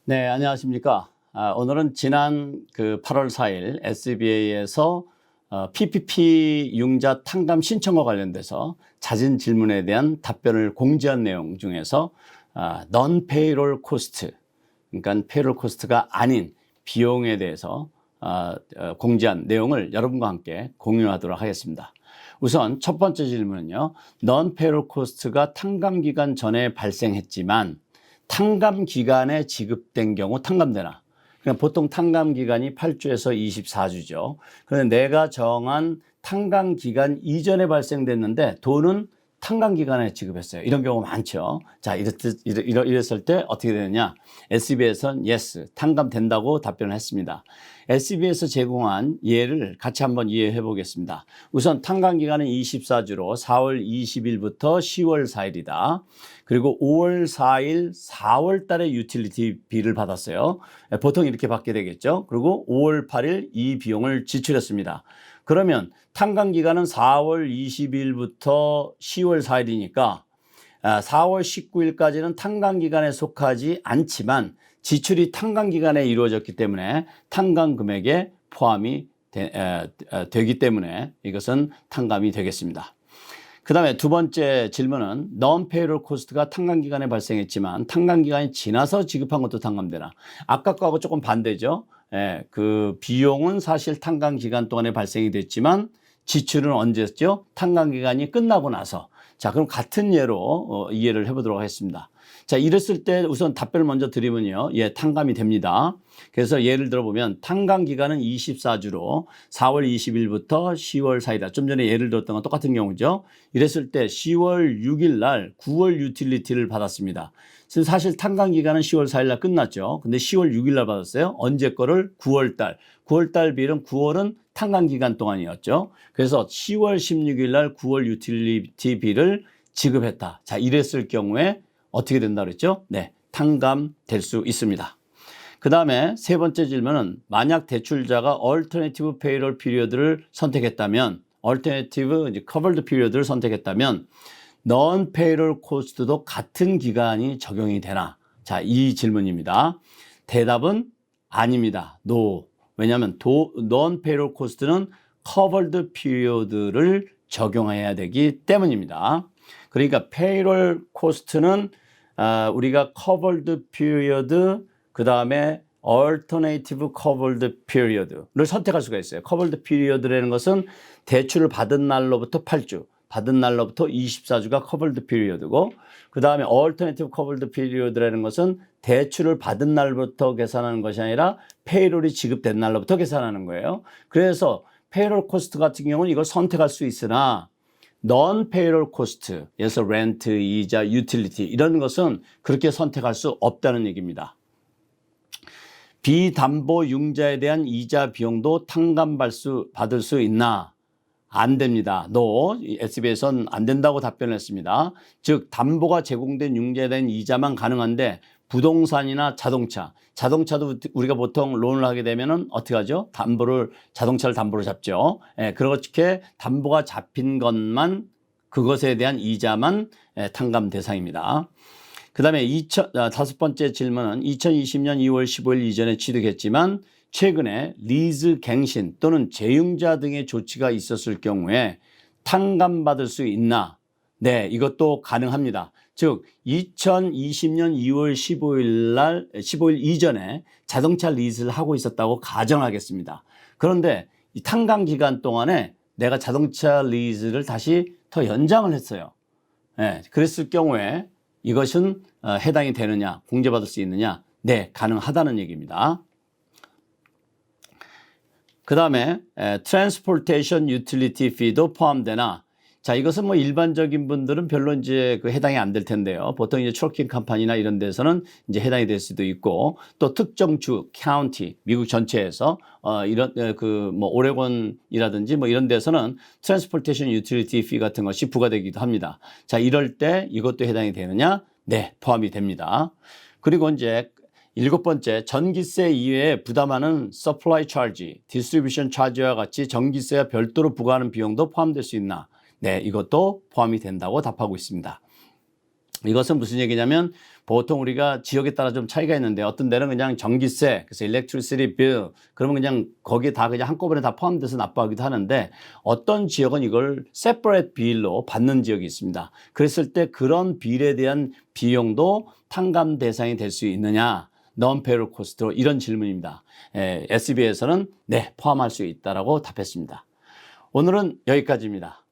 네, 안녕하십니까. 오늘은 지난 8월 4일 SBA에서 PPP 융자 탕감 신청과 관련돼서 잦은 질문에 대한 답변을 공지한 내용 중에서 non-payroll cost, 그러니까 페이롤 코스트가 아닌 비용에 대해서 공지한 내용을 여러분과 함께 공유하도록 하겠습니다. 우선 첫 번째 질문은요. non-payroll cost가 탕감 기간 전에 발생했지만 탕감 기간에 지급된 경우 탕감되나? 그냥 보통 탕감 기간이 8주에서 24주죠. 그런데 내가 정한 탕감 기간 이전에 발생됐는데 돈은 탕감 기간에 지급했어요. 이런 경우 많죠. 자, 이랬을 때 어떻게 되느냐? SBA에서는 yes, 탕감된다고 답변을 했습니다. SBA에서 제공한 예를 같이 한번 이해해 보겠습니다. 우선 탕감 기간은 24주로 4월 20일부터 10월 4일이다. 그리고 5월 4일, 4월 달에 유틸리티 비를 받았어요. 보통 이렇게 받게 되겠죠. 그리고 5월 8일 이 비용을 지출했습니다. 그러면 탕감 기간은 4월 20일부터 10월 4일이니까 4월 19일까지는 탕감 기간에 속하지 않지만 지출이 탕감 기간에 이루어졌기 때문에 탕감 금액에 포함이 되기 때문에 이것은 탕감이 되겠습니다. 그 다음에 두 번째 질문은 non-payroll cost가 탕감 기간에 발생했지만 탕감 기간이 지나서 지급한 것도 탕감되나? 아까 거하고 조금 반대죠. 그 비용은 사실 탕감 기간 동안에 발생이 됐지만 지출은 언제였죠? 탕감 기간이 끝나고 나서. 자, 그럼 같은 예로 이해를 해보도록 하겠습니다. 자, 이랬을 때 우선 답변을 먼저 드리면요. 예, 탕감이 됩니다. 그래서 예를 들어보면 탕감 기간은 24주로 4월 20일부터 10월 4일이다. 좀 전에 예를 들었던 건 똑같은 경우죠. 이랬을 때 10월 6일 날 9월 유틸리티를 받았습니다. 사실 탕감 기간은 10월 4일 날 끝났죠. 근데 10월 6일 날 받았어요. 언제 거를? 9월 달. 9월 달 비는 9월은 탕감 기간 동안이었죠. 그래서 10월 16일 날 9월 유틸리티 비를 지급했다. 자, 이랬을 경우에 어떻게 된다 그랬죠? 네, 탕감될 수 있습니다. 그 다음에 세 번째 질문은 만약 대출자가 alternative payroll period를 선택했다면 alternative covered period를 선택했다면 non-payroll cost도 같은 기간이 적용이 되나? 자, 이 질문입니다. 대답은 아닙니다. No. 왜냐하면 non-payroll cost는 covered period를 적용해야 되기 때문입니다. 그러니까 payroll cost는 우리가 covered period 그 다음에 alternative covered period를 선택할 수가 있어요. covered period라는 것은 대출을 받은 날로부터 8주, 받은 날로부터 24주가 covered period고 그 다음에 alternative covered period라는 것은 대출을 받은 날부터 계산하는 것이 아니라 페이롤이 지급된 날로부터 계산하는 거예요. 그래서 payroll cost 같은 경우는 이걸 선택할 수 있으나 non-payroll cost, 예서 렌트, 이자, 유틸리티 이런 것은 그렇게 선택할 수 없다는 얘기입니다. 비담보 융자에 대한 이자 비용도 탕감받을 수 있나? 안 됩니다. No, SBA에서는 안 된다고 답변을 했습니다. 즉 담보가 제공된 융자에 대한 이자만 가능한데 부동산이나 자동차도 우리가 보통 론을 하게 되면은 어떻게 하죠? 자동차를 담보로 잡죠. 그렇게 담보가 잡힌 것만 그것에 대한 이자만 탕감 대상입니다. 그 다음에 다섯 번째 질문은 2020년 2월 15일 이전에 취득했지만 최근에 리즈 갱신 또는 재융자 등의 조치가 있었을 경우에 탕감받을 수 있나? 네, 이것도 가능합니다. 즉 2020년 2월 15일 이전에 자동차 리즈를 하고 있었다고 가정하겠습니다. 그런데 이 탕감 기간 동안에 내가 자동차 리즈를 다시 더 연장을 했어요. 네, 그랬을 경우에 이것은 해당이 되느냐, 공제받을 수 있느냐? 네, 가능하다는 얘기입니다. 그 다음에 Transportation Utility Fee도 포함되나? 자, 이것은 뭐 일반적인 분들은 별로 이제 해당이 안 될 텐데요. 보통 이제 트러킹 컴퍼니나 이런 데서는 이제 해당이 될 수도 있고 또 특정 주, 카운티, 미국 전체에서 이런 뭐 오레곤이라든지 뭐 이런 데서는 Transportation Utility Fee 같은 것이 부과되기도 합니다. 자, 이럴 때 이것도 해당이 되느냐? 네, 포함이 됩니다. 그리고 이제 일곱 번째, 전기세 이외에 부담하는 서플라이 차지, 디스트리뷰션 차지와 같이 전기세와 별도로 부과하는 비용도 포함될 수 있나? 네, 이것도 포함이 된다고 답하고 있습니다. 이것은 무슨 얘기냐면 보통 우리가 지역에 따라 좀 차이가 있는데 어떤 데는 그냥 전기세, 그래서 electricity bill, 그러면 그냥 거기에 다 그냥 한꺼번에 다 포함돼서 납부하기도 하는데 어떤 지역은 이걸 separate bill로 받는 지역이 있습니다. 그랬을 때 그런 빌에 대한 비용도 탕감 대상이 될 수 있느냐? non-payroll cost로 이런 질문입니다. SBA에서는 네, 포함할 수 있다라고 답했습니다. 오늘은 여기까지입니다.